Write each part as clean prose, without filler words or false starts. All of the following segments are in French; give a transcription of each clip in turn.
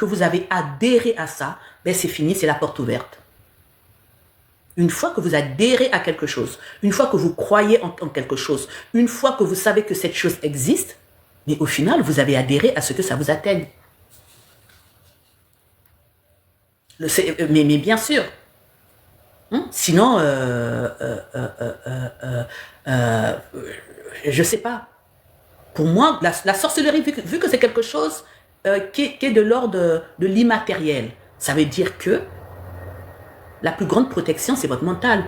que vous avez adhéré à ça, ben c'est fini, c'est la porte ouverte. Une fois que vous adhérez à quelque chose, une fois que vous croyez en quelque chose, une fois que vous savez que cette chose existe, mais au final, vous avez adhéré à ce que ça vous atteigne. Mais bien sûr. Sinon, je sais pas. Pour moi, la sorcellerie, vu que c'est quelque chose qui est de l'ordre de l'immatériel, ça veut dire que la plus grande protection, c'est votre mental.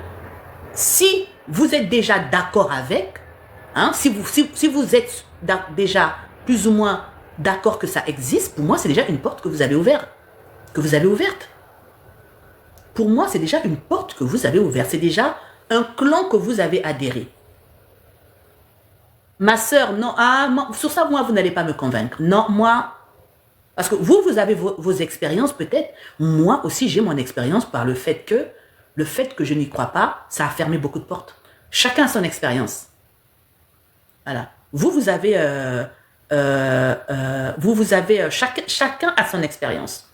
Si vous êtes déjà d'accord avec, si vous êtes déjà plus ou moins d'accord que ça existe, pour moi, c'est déjà une porte que vous avez ouverte. Pour moi, c'est déjà une porte que vous avez ouverte. C'est déjà un clan que vous avez adhéré. Ma sœur, non, sur ça, moi, vous n'allez pas me convaincre. Non, moi, parce que vous avez vos expériences peut-être. Moi aussi, j'ai mon expérience par le fait que je n'y crois pas, ça a fermé beaucoup de portes. Chacun a son expérience. Voilà. Vous avez chacun a son expérience.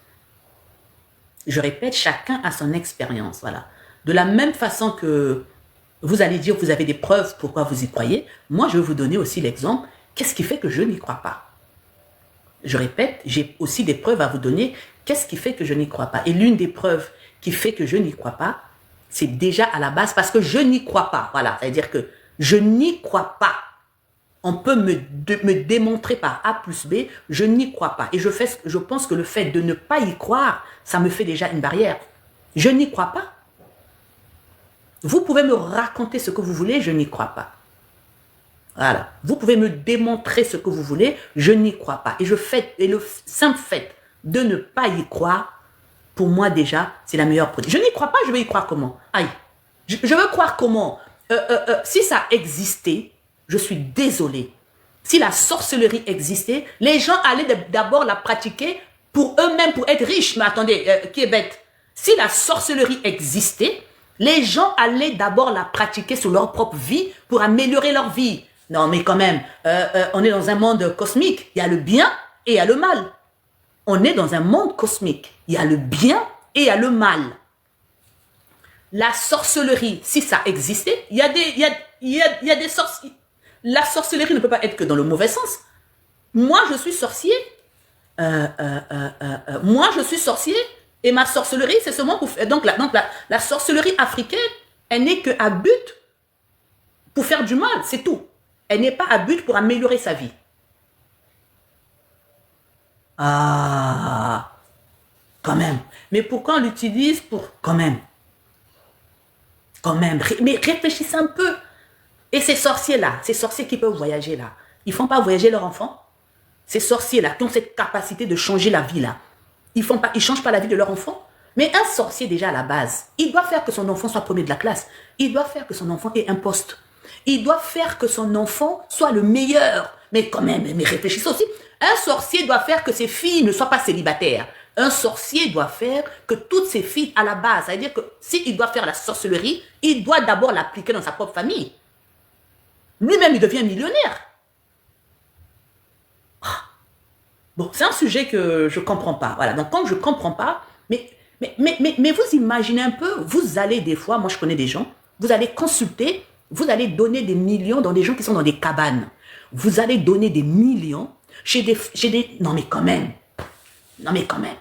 Je répète, chacun a son expérience. Voilà. De la même façon que vous allez dire que vous avez des preuves pourquoi vous y croyez, moi, je vais vous donner aussi l'exemple. Qu'est-ce qui fait que je n'y crois pas? Je répète, j'ai aussi des preuves à vous donner. Qu'est-ce qui fait que je n'y crois pas? Et l'une des preuves qui fait que je n'y crois pas, c'est déjà à la base parce que je n'y crois pas. Voilà, c'est-à-dire que je n'y crois pas. On peut me démontrer par A plus B, je n'y crois pas. Et je pense que le fait de ne pas y croire, ça me fait déjà une barrière. Je n'y crois pas. Vous pouvez me raconter ce que vous voulez, je n'y crois pas. Voilà. Vous pouvez me démontrer ce que vous voulez, je n'y crois pas. Et le simple fait de ne pas y croire, pour moi déjà, c'est la meilleure preuve. Je n'y crois pas, je vais y croire comment? Aïe. Je veux croire comment? Si ça existait, je suis désolée. Si la sorcellerie existait, les gens allaient d'abord la pratiquer pour eux-mêmes, pour être riches. Mais attendez, qui est bête? Si la sorcellerie existait, les gens allaient d'abord la pratiquer sur leur propre vie pour améliorer leur vie. Non, mais quand même, on est dans un monde cosmique. Il y a le bien et il y a le mal. On est dans un monde cosmique. Il y a le bien et il y a le mal. La sorcellerie, si ça existait, il y a des sorciers. La sorcellerie ne peut pas être que dans le mauvais sens. Moi, je suis sorcier. Moi, je suis sorcier. Et ma sorcellerie, c'est seulement pour faire... Donc, la sorcellerie africaine, elle n'est qu'à but pour faire du mal, c'est tout. Elle n'est pas à but pour améliorer sa vie. Ah, quand même. Mais pourquoi on l'utilise pour... Quand même. Mais réfléchissez un peu. Et ces sorciers-là, ces sorciers qui peuvent voyager là, ils ne font pas voyager leurs enfants? Ces sorciers-là qui ont cette capacité de changer la vie là, ils ne changent pas la vie de leur enfant? Mais un sorcier déjà à la base, il doit faire que son enfant soit premier de la classe. Il doit faire que son enfant ait un poste. Il doit faire que son enfant soit le meilleur. Mais quand même, mais réfléchissez aussi. Un sorcier doit faire que ses filles ne soient pas célibataires. Un sorcier doit faire que toutes ses filles à la base, c'est-à-dire que s'il doit faire la sorcellerie, il doit d'abord l'appliquer dans sa propre famille. Lui-même, il devient millionnaire. Bon, c'est un sujet que je ne comprends pas. Voilà, donc quand je ne comprends pas, mais vous imaginez un peu, vous allez des fois, moi je connais des gens, vous allez consulter, vous allez donner des millions dans des gens qui sont dans des cabanes. Vous allez donner des millions chez des... Non mais quand même. Non mais quand même.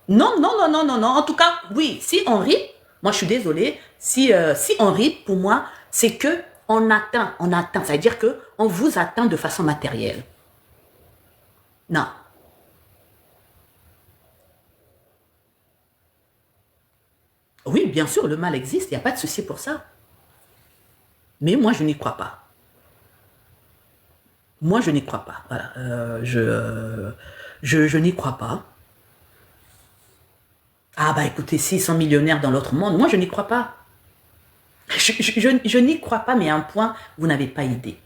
Non. En tout cas, oui, si on rit, moi je suis désolée, si on rit, pour moi, c'est que on atteint, ça veut dire que on vous atteint de façon matérielle. Non. Oui, bien sûr, le mal existe, il n'y a pas de souci pour ça. Mais moi, je n'y crois pas. Moi, je n'y crois pas. Voilà, je n'y crois pas. Ah bah écoutez, s'ils sont millionnaires dans l'autre monde, moi, je n'y crois pas. Je n'y crois pas, mais à un point, vous n'avez pas idée.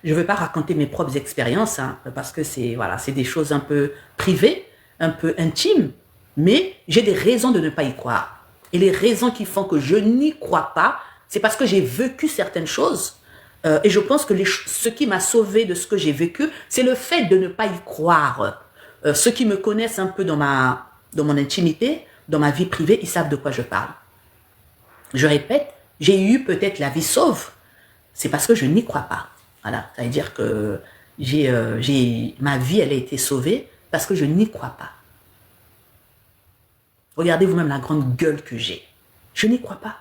Je ne veux pas raconter mes propres expériences, parce que c'est des choses un peu privées, un peu intimes, mais j'ai des raisons de ne pas y croire. Et les raisons qui font que je n'y crois pas, c'est parce que j'ai vécu certaines choses Et je pense que ce qui m'a sauvé de ce que j'ai vécu, c'est le fait de ne pas y croire. Ceux qui me connaissent un peu dans mon intimité, dans ma vie privée, ils savent de quoi je parle. Je répète, j'ai eu peut-être la vie sauve. C'est parce que je n'y crois pas. Voilà, ça veut dire que ma vie, elle a été sauvée parce que je n'y crois pas. Regardez vous-même la grande gueule que j'ai. Je n'y crois pas.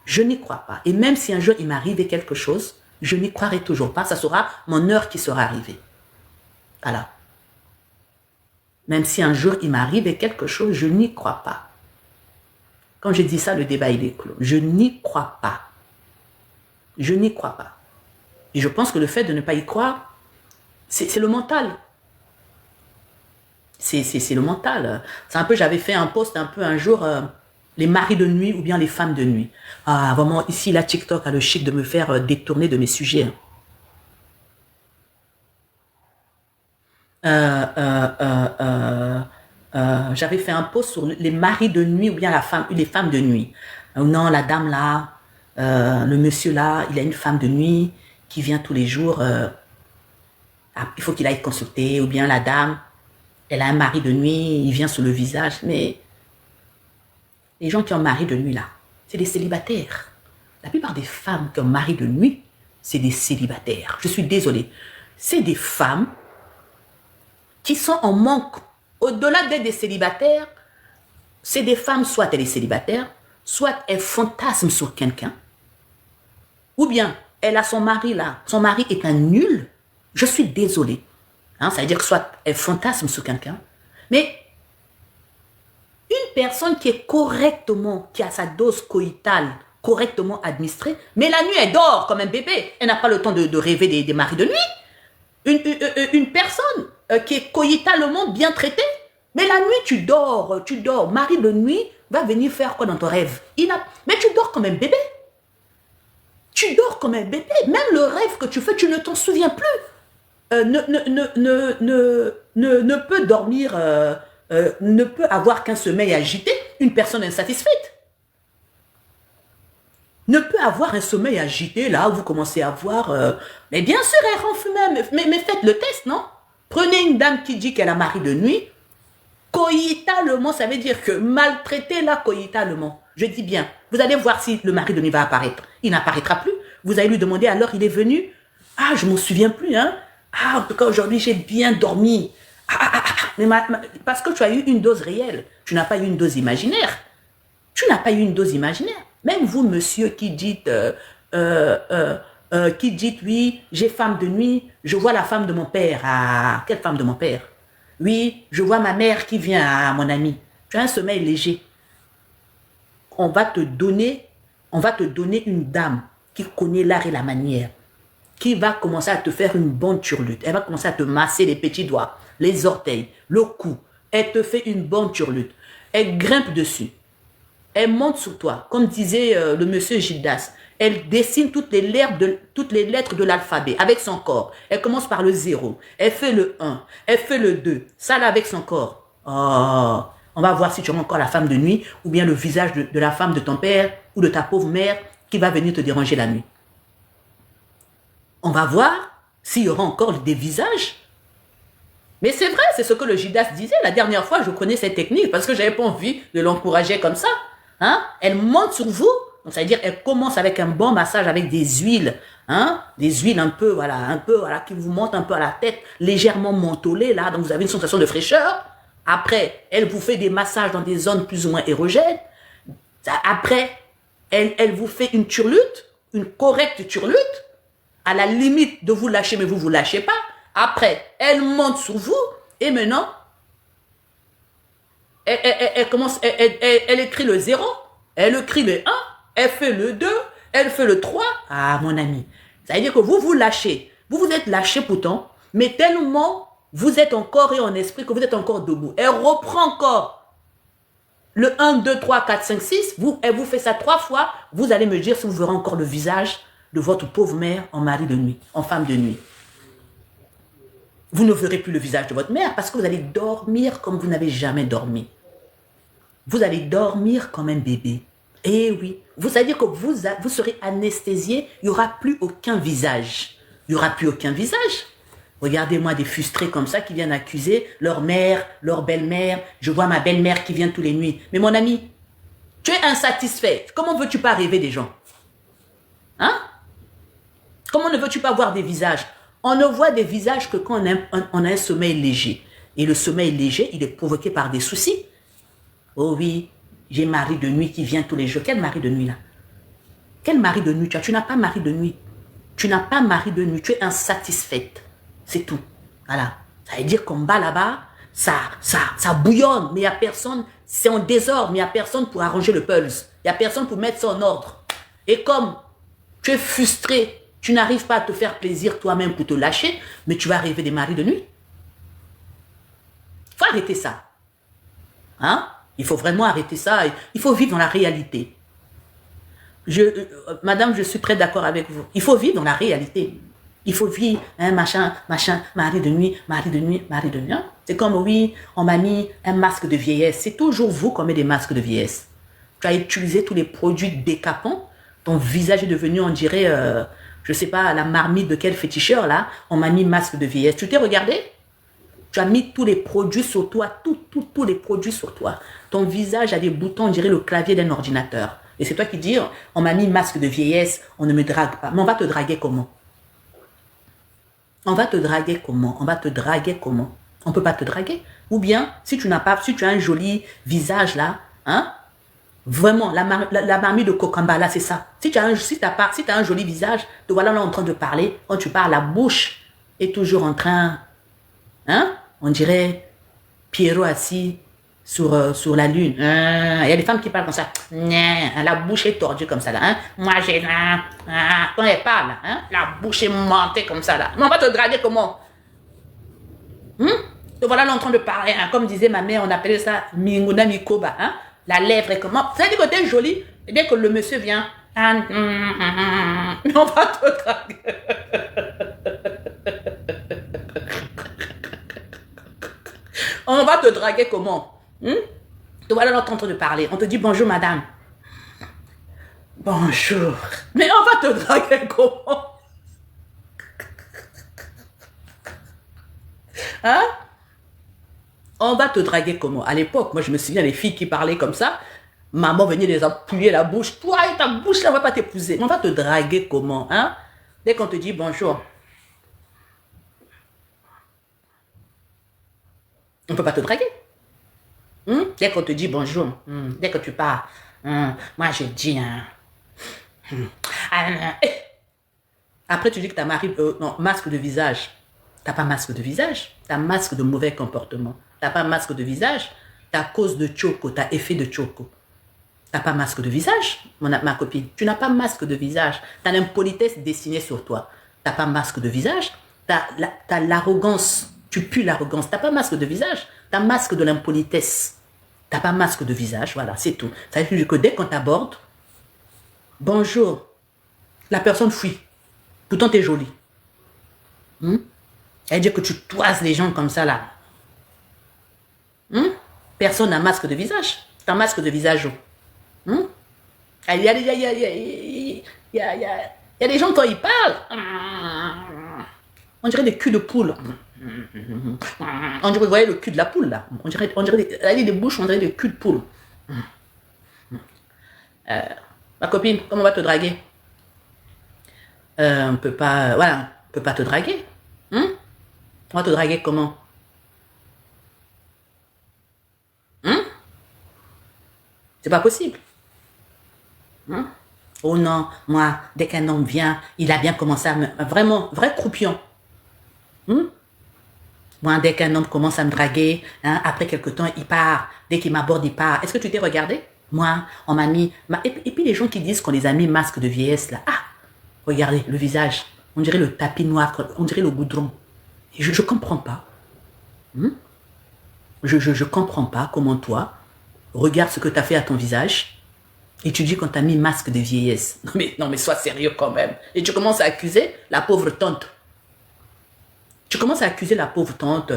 Je n'y crois pas. Et même si un jour il m'arrivait quelque chose, je n'y croirai toujours pas. Ça sera mon heure qui sera arrivée. Voilà. Même si un jour il m'arrivait quelque chose, je n'y crois pas. Quand je dis ça, le débat il est clos. Je n'y crois pas. Je n'y crois pas. Et je pense que le fait de ne pas y croire, c'est le mental. C'est le mental. C'est un peu, j'avais fait un post un peu un jour, les maris de nuit ou bien les femmes de nuit. Ah, vraiment, ici, la TikTok a le chic de me faire détourner de mes sujets. J'avais fait un post sur les maris de nuit ou bien les femmes de nuit. Non, la dame là, le monsieur là, il a une femme de nuit qui vient tous les jours. Il faut qu'il aille consulter. Ou bien la dame, elle a un mari de nuit, il vient sur le visage. Mais les gens qui ont un mari de nuit là, c'est des célibataires. La plupart des femmes qui ont un mari de nuit, c'est des célibataires. Je suis désolée. C'est des femmes qui sont en manque. Au-delà d'être des célibataires, c'est des femmes, soit elle est célibataire, soit elle fantasme sur quelqu'un, ou bien elle a son mari là, son mari est un nul. Je suis désolée. Hein, ça veut dire que soit elle fantasme sur quelqu'un, mais une personne qui est correctement, qui a sa dose coïtale correctement administrée, mais la nuit elle dort comme un bébé, elle n'a pas le temps de rêver des maris de nuit. Une personne qui est coïtalement bien traitée, mais la nuit tu dors. Mari de nuit va venir faire quoi dans ton rêve? Mais tu dors comme un bébé. Tu dors comme un bébé. Même le rêve que tu fais, tu ne t'en souviens plus. Ne peut dormir, ne peut avoir qu'un sommeil agité, une personne insatisfaite. Ne peut avoir un sommeil agité, là, où vous commencez à voir... mais bien sûr, elle ronfle même. Mais faites le test, non? Prenez une dame qui dit qu'elle a mari de nuit. Coïtalement, ça veut dire que maltraitez-la coïtalement. Je dis bien, vous allez voir si le mari de nuit va apparaître. Il n'apparaîtra plus. Vous allez lui demander, alors il est venu? Ah, je ne m'en souviens plus, hein? Ah, en tout cas, aujourd'hui, j'ai bien dormi. Mais parce que tu as eu une dose réelle. Tu n'as pas eu une dose imaginaire. Tu n'as pas eu une dose imaginaire. Même vous, monsieur, qui dites, oui, j'ai femme de nuit, je vois la femme de mon père. Ah, quelle femme de mon père? Oui, je vois ma mère qui vient à mon ami. Tu as un sommeil léger. On va te donner une dame qui connaît l'art et la manière, qui va commencer à te faire une bonne turlute. Elle va commencer à te masser les petits doigts, les orteils, le cou. Elle te fait une bonne turlute. Elle grimpe dessus. Elle monte sur toi, comme disait le monsieur Gildas. Elle dessine toutes les lettres de l'alphabet avec son corps. Elle commence par le 0. Elle fait le 1. Elle fait le 2. Ça là avec son corps. Oh, on va voir si tu auras encore la femme de nuit ou bien le visage de la femme de ton père ou de ta pauvre mère qui va venir te déranger la nuit. On va voir s'il y aura encore des visages. Mais c'est vrai, c'est ce que le Gildas disait. La dernière fois, je connais cette technique parce que je n'avais pas envie de l'encourager comme ça. Hein? Elle monte sur vous. Donc, ça veut dire qu'elle commence avec un bon massage avec des huiles. Hein? Des huiles un peu, qui vous montent un peu à la tête, légèrement mentholées, là. Donc, vous avez une sensation de fraîcheur. Après, elle vous fait des massages dans des zones plus ou moins érogènes. Après, elle vous fait une turlute, une correcte turlute. À la limite de vous lâcher, mais vous ne vous lâchez pas. Après, elle monte sur vous et maintenant, elle écrit le 0, elle écrit le 1, elle fait le 2, elle fait le 3. Ah, mon ami, ça veut dire que vous vous lâchez. Vous vous êtes lâché pourtant, mais tellement vous êtes encore et en esprit que vous êtes encore debout. Elle reprend encore le 1, 2, 3, 4, 5, 6. Elle vous fait ça 3 fois. Vous allez me dire si vous verrez encore le visage de votre pauvre mère en mari de nuit, en femme de nuit. Vous ne verrez plus le visage de votre mère parce que vous allez dormir comme vous n'avez jamais dormi. Vous allez dormir comme un bébé. Eh oui, vous allez dire que vous serez anesthésié, il n'y aura plus aucun visage. Il n'y aura plus aucun visage. Regardez-moi des frustrés comme ça qui viennent accuser leur mère, leur belle-mère. Je vois ma belle-mère qui vient tous les nuits. Mais mon ami, tu es insatisfait. Comment veux-tu pas rêver des gens? Hein? Comment ne veux-tu pas voir des visages? On ne voit des visages que quand on a un sommeil léger. Et le sommeil léger, il est provoqué par des soucis. Oh oui, j'ai mari de nuit qui vient tous les jours. Quel mari de nuit là? Quel mari de nuit tu as? Tu n'as pas mari de nuit. Tu n'as pas mari de nuit. Tu es insatisfaite. C'est tout. Voilà. Ça veut dire qu'en bas là-bas, ça bouillonne, mais il n'y a personne. C'est en désordre, mais il n'y a personne pour arranger le pulse. Il n'y a personne pour mettre ça en ordre. Et comme tu es frustré, tu n'arrives pas à te faire plaisir toi-même pour te lâcher, mais tu vas rêver des maris de nuit. Il faut arrêter ça. Hein? Il faut vraiment arrêter ça. Il faut vivre dans la réalité. Madame, je suis très d'accord avec vous. Il faut vivre dans la réalité. Il faut vivre, hein, machin, mari de nuit, mari de nuit, mari de nuit. Hein? C'est comme, oui, on m'a mis un masque de vieillesse. C'est toujours vous qui mettez des masques de vieillesse. Tu as utilisé tous les produits décapants. Ton visage est devenu, on dirait, je ne sais pas, la marmite de quel féticheur, là. On m'a mis masque de vieillesse. Tu t'es regardé? Tu as mis tous les produits sur toi, tous les produits sur toi. Ton visage a des boutons, on dirait le clavier d'un ordinateur. Et c'est toi qui dis, on m'a mis masque de vieillesse, on ne me drague pas. Mais on va te draguer comment? On va te draguer comment? On va te draguer comment? On ne peut pas te draguer. Ou bien, si tu n'as pas, si tu as un joli visage là, hein? Vraiment, la marmite de Kokamba là, c'est ça. Si tu as un joli visage, te voilà là en train de parler, quand tu parles, la bouche est toujours en train... Hein? On dirait Pierrot assis sur la lune. Il y a des femmes qui parlent comme ça. La bouche est tordue comme ça. Là, hein? Moi, j'ai... quand elle parle, hein? La bouche est montée comme ça. Là. Mais on va te draguer comment? Te voilà là en train de parler. Hein? Comme disait ma mère, on appelait ça Minguna Mikoba. Hein? La lèvre est comment? Ça dit que t'es jolie. Et dès que le monsieur vient... on va te draguer. On va te draguer comment? Te voilà là en train de parler. On te dit bonjour madame. Bonjour. Mais on va te draguer comment? Hein? On va te draguer comment? À l'époque, moi je me souviens les filles qui parlaient comme ça. Maman venait les appuyer la bouche. Toi et ta bouche là, on va pas t'épouser. Mais on va te draguer comment? Hein? Dès qu'on te dit bonjour. On ne peut pas te draguer. Dès qu'on te dit bonjour, dès que tu pars, moi je dis... Après tu dis que tu as non, masque de visage. Tu n'as pas masque de visage. Tu as masque de mauvais comportement. Tu n'as pas masque de visage. Tu as cause de choco, tu as effet de choco. Tu n'as pas masque de visage, ma copine. Tu n'as pas masque de visage. Tu as l'impolitesse dessinée sur toi. Tu n'as pas masque de visage. Tu as l'arrogance. Tu pues l'arrogance. Tu n'as pas masque de visage. Tu as masque de l'impolitesse. Tu n'as pas masque de visage. Voilà, c'est tout. Ça veut dire que dès qu'on t'aborde, bonjour, la personne fuit. Pourtant, tu es jolie. Ça veut dire que tu toises les gens comme ça, là. Personne n'a masque de visage. Tu as masque de visage. Il y a des gens, quand ils parlent, on dirait des culs de poule. On dirait, vous voyez le cul de la poule là. On dirait des bouches, on dirait des culs de poule. Ma copine, comment on va te draguer? On peut pas, voilà, on peut pas te draguer. On va te draguer comment? C'est pas possible. Oh non, moi, dès qu'un homme vient, il a bien commencé à me... Vraiment, vrai croupion. Moi, dès qu'un homme commence à me draguer, hein, après quelque temps, il part. Dès qu'il m'aborde, il part. Est-ce que tu t'es regardé? Moi, on m'a mis... Et puis les gens qui disent qu'on les a mis masque de vieillesse, là. Ah, regardez, le visage. On dirait le tapis noir, on dirait le goudron. Et je comprends pas. Je comprends pas comment toi, regarde ce que tu as fait à ton visage, et tu dis qu'on t'a mis masque de vieillesse. Non mais sois sérieux quand même. Et tu commences à accuser la pauvre tante. Tu commences à accuser la pauvre tante.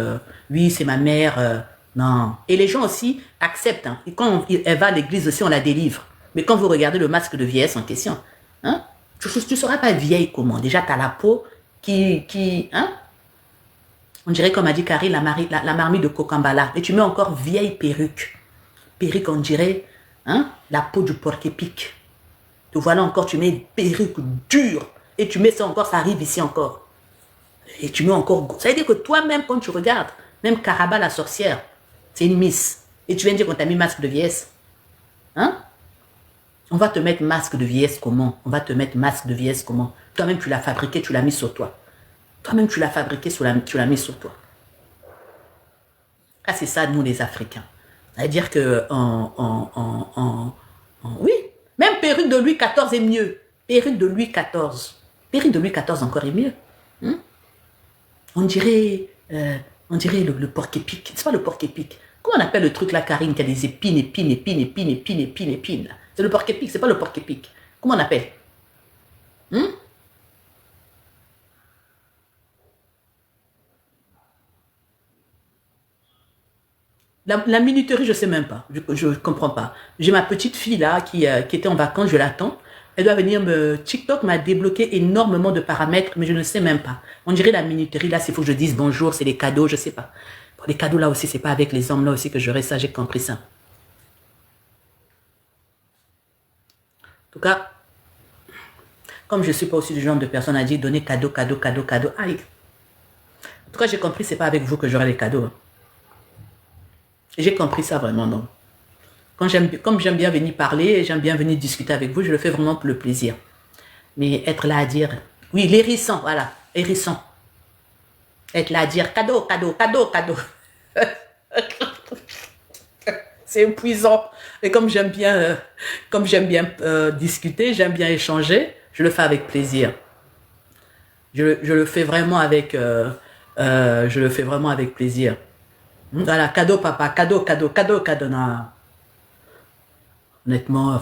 Oui, c'est ma mère. Non. Et les gens aussi acceptent. Hein. Et quand elle va à l'église aussi, on la délivre. Mais quand vous regardez le masque de vieillesse en question, hein, tu ne seras pas vieille comment. Déjà, tu as la peau hein, on dirait, comme a dit Carrie, la marmite de Cocambala. Et tu mets encore vieille perruque. Perruque, on dirait, hein, la peau du porc-épic. Te voilà encore, tu mets une perruque dure. Et tu mets ça encore, ça arrive ici encore. Et tu mets encore... Ça veut dire que toi-même, quand tu regardes, même Caraba la sorcière, c'est une miss. Et tu viens de dire qu'on t'a mis masque de vieillesse. Hein? On va te mettre masque de vieillesse comment? On va te mettre masque de vieillesse comment? Toi-même, tu l'as fabriqué, tu l'as mis sur toi. Toi-même, tu l'as fabriqué, tu l'as mis sur toi. Ah, c'est ça, nous, les Africains. C'est-à-dire que... oui, même perruque de Louis XIV est mieux. Perruque de Louis XIV. Perruque de Louis XIV encore est mieux. Hein? On dirait le porc-épic. C'est pas le porc-épic. Comment on appelle le truc là, Karine, qui a des épines, épines. C'est le porc-épic, c'est pas le porc-épic. Comment on appelle? La minuterie, je sais même pas. Je comprends pas. J'ai ma petite fille là qui était en vacances, je l'attends. Elle doit venir me... TikTok m'a débloqué énormément de paramètres, mais je ne sais même pas. On dirait la minuterie, là, s'il faut que je dise bonjour, c'est les cadeaux, je sais pas. Bon, les cadeaux, là aussi, c'est pas avec les hommes, là aussi, que j'aurais ça, j'ai compris ça. En tout cas, comme je ne suis pas aussi du genre de personne à dire donner cadeau. Aïe. En tout cas, j'ai compris, c'est pas avec vous que j'aurai les cadeaux. J'ai compris ça vraiment, non. Comme j'aime bien venir parler, j'aime bien venir discuter avec vous, je le fais vraiment pour le plaisir. Mais être là à dire, oui, l'hérisson, voilà, hérisson. Être là à dire cadeau. C'est épuisant. Et comme j'aime bien discuter, j'aime bien échanger, je le fais avec plaisir. Je le fais vraiment avec plaisir. Voilà, cadeau papa, cadeau. Non. Honnêtement,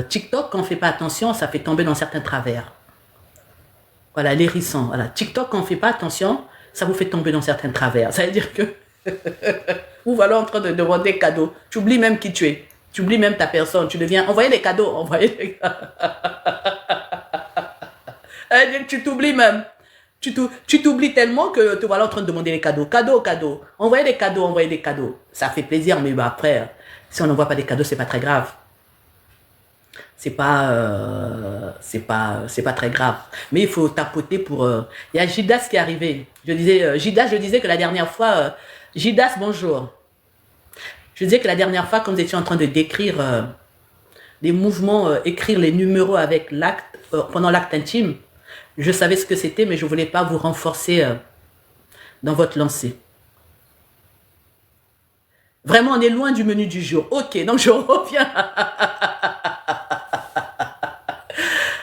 TikTok, quand on ne fait pas attention, ça fait tomber dans certains travers. Voilà, l'hérisson. Voilà, TikTok, quand on ne fait pas attention, ça vous fait tomber dans certains travers. Ça veut dire que vous voilà en train de demander des cadeaux. Tu oublies même qui tu es. Tu oublies même ta personne. Tu deviens... Envoyez les cadeaux. Tu t'oublies même. Tu t'oublies tellement que te voilà en train de demander les cadeaux. Cadeaux. Envoyez des cadeaux. Ça fait plaisir, mais bah après, si on n'envoie pas des cadeaux, c'est pas très grave. C'est pas très grave. Mais il faut tapoter pour... Il y a Gidas qui est arrivé. Je disais que la dernière fois... Gidas, bonjour. Je disais que la dernière fois, quand nous étions en train de décrire les mouvements, écrire les numéros avec l'acte, pendant l'acte intime, je savais ce que c'était, mais je ne voulais pas vous renforcer dans votre lancée. Vraiment, on est loin du menu du jour. Ok, donc je reviens.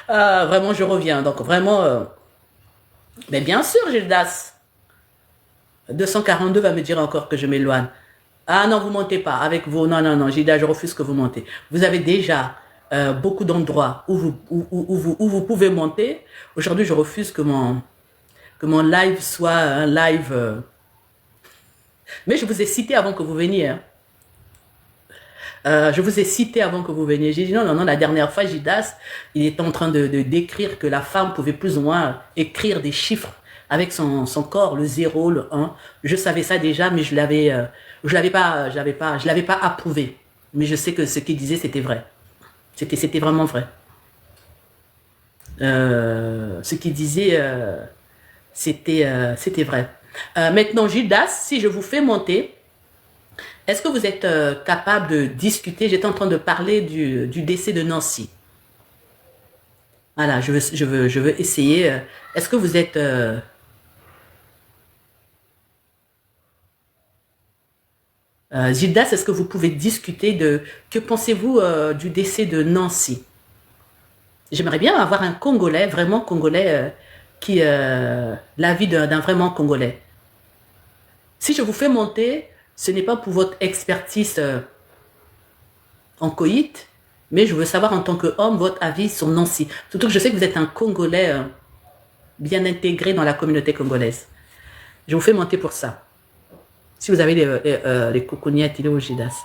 Vraiment, je reviens. Donc, vraiment... mais bien sûr, Gildas. 242 va me dire encore que je m'éloigne. Ah non, vous montez pas. Avec vous, non, Gildas, je refuse que vous montez. Vous avez déjà beaucoup d'endroits où vous pouvez monter. Aujourd'hui, je refuse que mon live soit un live... Mais je vous ai cité avant que vous veniez. Hein. Je vous ai cité avant que vous veniez. J'ai dit non, la dernière fois, Gidas, il était en train de décrire que la femme pouvait plus ou moins écrire des chiffres avec son corps, le 0, le 1. Je savais ça déjà, mais je l'avais pas approuvé. Mais je sais que ce qu'il disait, c'était vrai. C'était vraiment vrai. Ce qu'il disait, c'était vrai. Maintenant, Gidas, si je vous fais monter, est-ce que vous êtes capable de discuter? J'étais en train de parler du décès de Nancy. Voilà, je veux essayer. Est-ce que vous êtes... Gildas, est-ce que vous pouvez discuter de... Que pensez-vous du décès de Nancy? J'aimerais bien avoir un Congolais, vraiment Congolais, l'avis d'un vraiment Congolais. Si je vous fais monter, ce n'est pas pour votre expertise en coït, mais je veux savoir en tant qu'homme votre avis sur Nancy. Surtout que je sais que vous êtes un Congolais bien intégré dans la communauté congolaise. Je vous fais monter pour ça. Si vous avez les coucougnettes, il est au Gidas.